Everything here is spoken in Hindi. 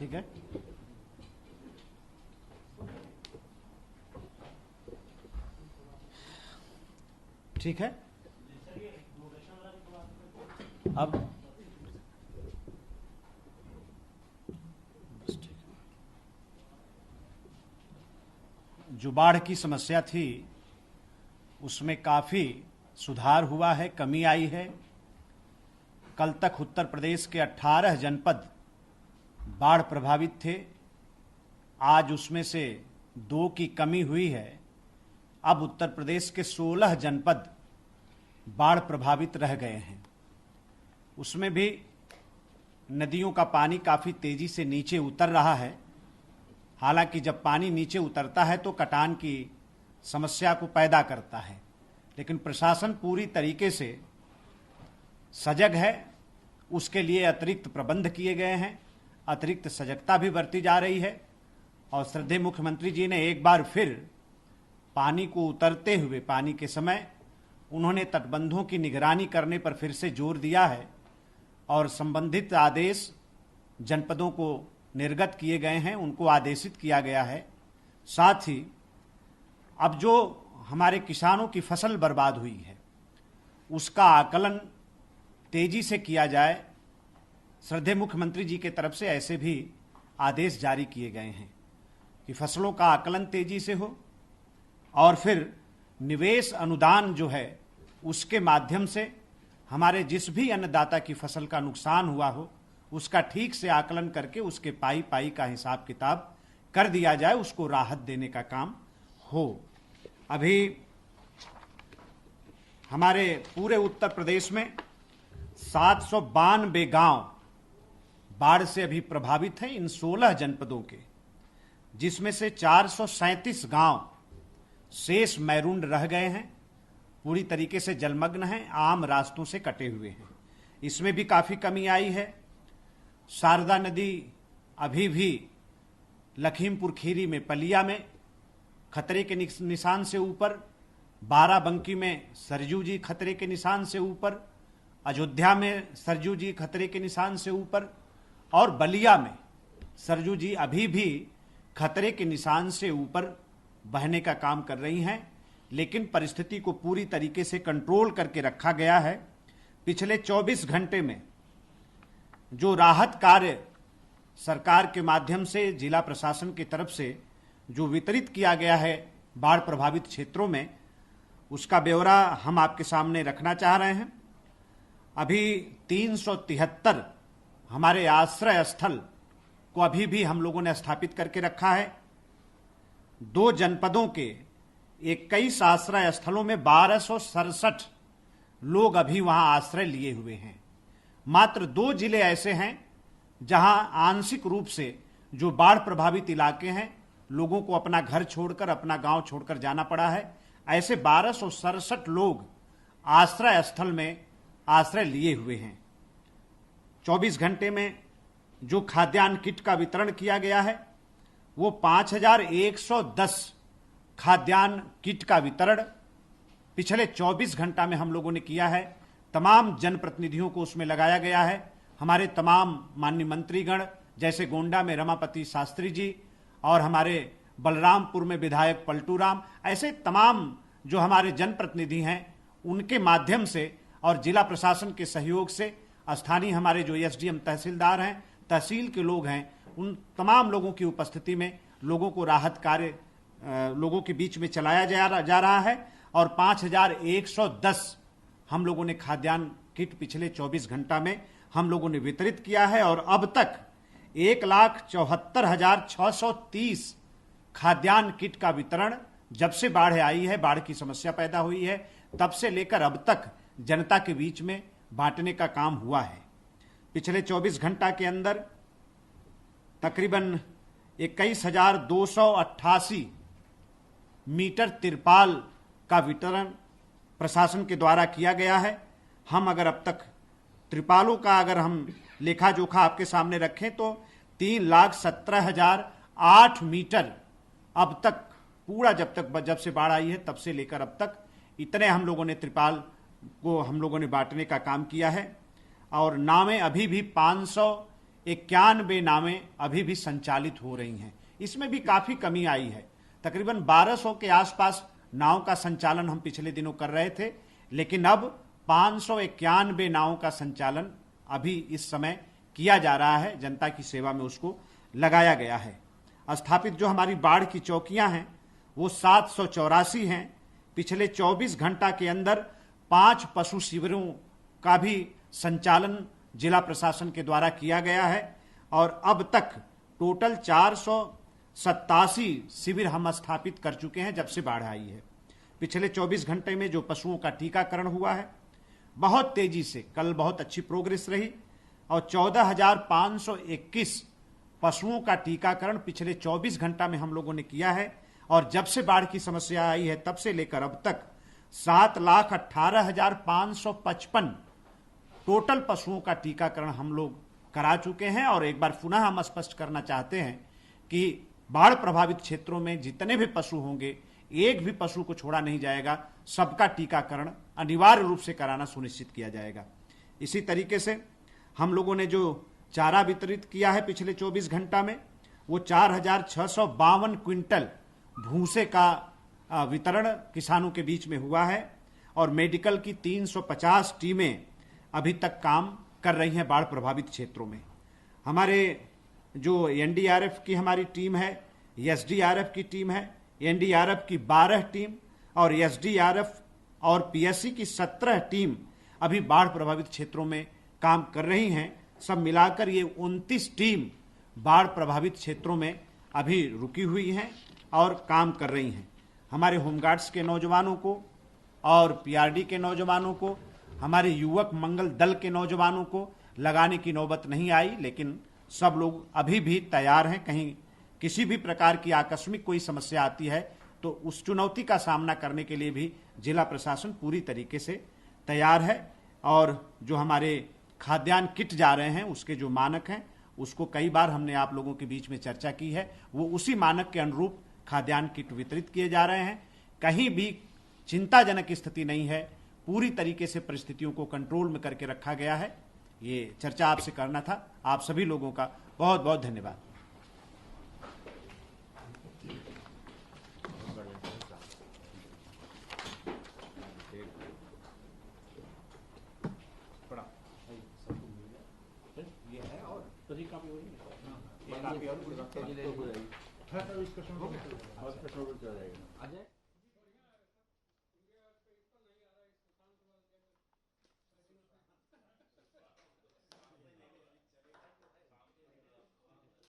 ठीक है। ठीक है, अब जो बाढ़ की समस्या थी उसमें काफ़ी सुधार हुआ है, कमी आई है। कल तक उत्तर प्रदेश के 18 जनपद बाढ़ प्रभावित थे, आज उसमें से 2 की कमी हुई है। अब उत्तर प्रदेश के 16 जनपद बाढ़ प्रभावित रह गए हैं। उसमें भी नदियों का पानी काफ़ी तेज़ी से नीचे उतर रहा है। हालांकि जब पानी नीचे उतरता है तो कटान की समस्या को पैदा करता है, लेकिन प्रशासन पूरी तरीके से सजग है। उसके लिए अतिरिक्त प्रबंध किए गए हैं, अतिरिक्त सजगता भी बरती जा रही है। और श्रद्धेय मुख्यमंत्री जी ने एक बार फिर पानी को उतरते हुए, पानी के समय उन्होंने तटबंधों की निगरानी करने पर फिर से जोर दिया है और संबंधित आदेश जनपदों को निर्गत किए गए हैं, उनको आदेशित किया गया है। साथ ही अब जो हमारे किसानों की फसल बर्बाद हुई है उसका आकलन तेजी से किया जाए। श्रद्धेय मुख्यमंत्री जी के तरफ से ऐसे भी आदेश जारी किए गए हैं कि फसलों का आकलन तेजी से हो और फिर निवेश अनुदान जो है उसके माध्यम से हमारे जिस भी अन्नदाता की फसल का नुकसान हुआ हो उसका ठीक से आकलन करके उसके पाई पाई का हिसाब किताब कर दिया जाए, उसको राहत देने का काम हो। अभी हमारे पूरे उत्तर प्रदेश में 792 गांव बाढ़ से अभी प्रभावित हैं इन 16 जनपदों के, जिसमें से 437 गांव शेष मैरून रह गए हैं, पूरी तरीके से जलमग्न हैं, आम रास्तों से कटे हुए हैं। इसमें भी काफ़ी कमी आई है। शारदा नदी अभी भी लखीमपुर खीरी में पलिया में खतरे के निशान से ऊपर, बाराबंकी में सरजू जी खतरे के निशान से ऊपर, अयोध्या में सरजू जी खतरे के निशान से ऊपर और बलिया में सरजू जी अभी भी खतरे के निशान से ऊपर बहने का काम कर रही हैं। लेकिन परिस्थिति को पूरी तरीके से कंट्रोल करके रखा गया है। पिछले 24 घंटे में जो राहत कार्य सरकार के माध्यम से, जिला प्रशासन की तरफ से जो वितरित किया गया है बाढ़ प्रभावित क्षेत्रों में, उसका ब्यौरा हम आपके सामने रखना चाह रहे हैं। अभी 373 हमारे आश्रय स्थल को अभी भी हम लोगों ने स्थापित करके रखा है। 2 जनपदों के 21 आश्रय स्थलों में 1267 लोग अभी वहां आश्रय लिए हुए हैं। मात्र 2 जिले ऐसे हैं जहां आंशिक रूप से जो बाढ़ प्रभावित इलाके हैं, लोगों को अपना घर छोड़कर, अपना गांव छोड़कर जाना पड़ा है। ऐसे 1267 लोग आश्रय स्थल में आश्रय लिए हुए हैं। 24 घंटे में जो खाद्यान्न किट का वितरण किया गया है वो 5110 खाद्यान्न किट का वितरण पिछले 24 घंटा में हम लोगों ने किया है। तमाम जनप्रतिनिधियों को उसमें लगाया गया है। हमारे तमाम माननीय मंत्रीगण, जैसे गोंडा में रमापति शास्त्री जी और हमारे बलरामपुर में विधायक पलटू राम, ऐसे तमाम जो हमारे जनप्रतिनिधि हैं उनके माध्यम से और जिला प्रशासन के सहयोग से, स्थानीय हमारे जो एसडीएम तहसीलदार हैं, तहसील के लोग हैं, उन तमाम लोगों की उपस्थिति में लोगों को राहत कार्य लोगों के बीच में चलाया जा रहा है। और 5110 हम लोगों ने खाद्यान्न किट पिछले 24 घंटा में हम लोगों ने वितरित किया है। और अब तक 1,74,630 खाद्यान्न किट का वितरण जब से बाढ़ आई है, बाढ़ की समस्या पैदा हुई है, तब से लेकर अब तक जनता के बीच में बांटने का काम हुआ है। पिछले 24 घंटा के अंदर तकरीबन 21,288 मीटर तिरपाल का वितरण प्रशासन के द्वारा किया गया है। हम अगर अब तक त्रिपालों का अगर हम लेखा जोखा आपके सामने रखें तो 3,17,008 मीटर अब तक पूरा जब से बाढ़ आई है तब से लेकर अब तक इतने हम लोगों ने त्रिपाल को हम लोगों ने बांटने का काम किया है। और नावें अभी भी 91 नावें अभी भी संचालित हो रही हैं। इसमें भी काफी कमी आई है। तकरीबन 1200 के आसपास नाव का संचालन हम पिछले दिनों कर रहे थे, लेकिन अब 591 नावों का संचालन अभी इस समय किया जा रहा है। जनता की सेवा में उसको लगाया गया है। स्थापित जो हमारी बाढ़ की चौकियां हैं वो 784 हैं। पिछले 24 घंटा के अंदर 5 पशु शिविरों का भी संचालन जिला प्रशासन के द्वारा किया गया है और अब तक टोटल 487 शिविर हम स्थापित कर चुके हैं जब से बाढ़ आई है। पिछले 24 घंटे में जो पशुओं का टीकाकरण हुआ है बहुत तेजी से, कल बहुत अच्छी प्रोग्रेस रही और 14,521 पशुओं का टीकाकरण पिछले 24 घंटा में हम लोगों ने किया है। और जब से बाढ़ की समस्या आई है तब से लेकर अब तक 7,18,555 टोटल पशुओं का टीकाकरण हम लोग करा चुके हैं। और एक बार पुनः हम स्पष्ट करना चाहते हैं कि बाढ़ प्रभावित क्षेत्रों में जितने भी पशु होंगे, एक भी पशु को छोड़ा नहीं जाएगा। सबका टीकाकरण अनिवार्य रूप से कराना सुनिश्चित किया जाएगा। इसी तरीके से हम लोगों ने जो चारा वितरित किया है पिछले 24 घंटा में, वो 4,652 क्विंटल भूसे का वितरण किसानों के बीच में हुआ है और मेडिकल की 350 टीमें अभी तक काम कर रही हैं बाढ़ प्रभावित क्षेत्रों में। हमारे जो एनडीआरएफ की हमारी टीम है, एसडीआरएफ की टीम है, एनडीआरएफ की 12 टीम और एसडीआरएफ और पीएससी की 17 टीम अभी बाढ़ प्रभावित क्षेत्रों में काम कर रही हैं। सब मिलाकर ये 29 टीम बाढ़ प्रभावित क्षेत्रों में अभी रुकी हुई हैं और काम कर रही हैं। हमारे होमगार्ड्स के नौजवानों को और पीआरडी के नौजवानों को, हमारे युवक मंगल दल के नौजवानों को लगाने की नौबत नहीं आई, लेकिन सब लोग अभी भी तैयार हैं। कहीं किसी भी प्रकार की आकस्मिक कोई समस्या आती है तो उस चुनौती का सामना करने के लिए भी जिला प्रशासन पूरी तरीके से तैयार है। और जो हमारे खाद्यान्न किट जा रहे हैं उसके जो मानक हैं उसको कई बार हमने आप लोगों के बीच में चर्चा की है, वो उसी मानक के अनुरूप खाद्यान्न किट वितरित किए जा रहे हैं। कहीं भी चिंताजनक स्थिति नहीं है, पूरी तरीके से परिस्थितियों को कंट्रोल में करके रखा गया है। ये चर्चा आपसे करना था। आप सभी लोगों का बहुत बहुत धन्यवाद। अजय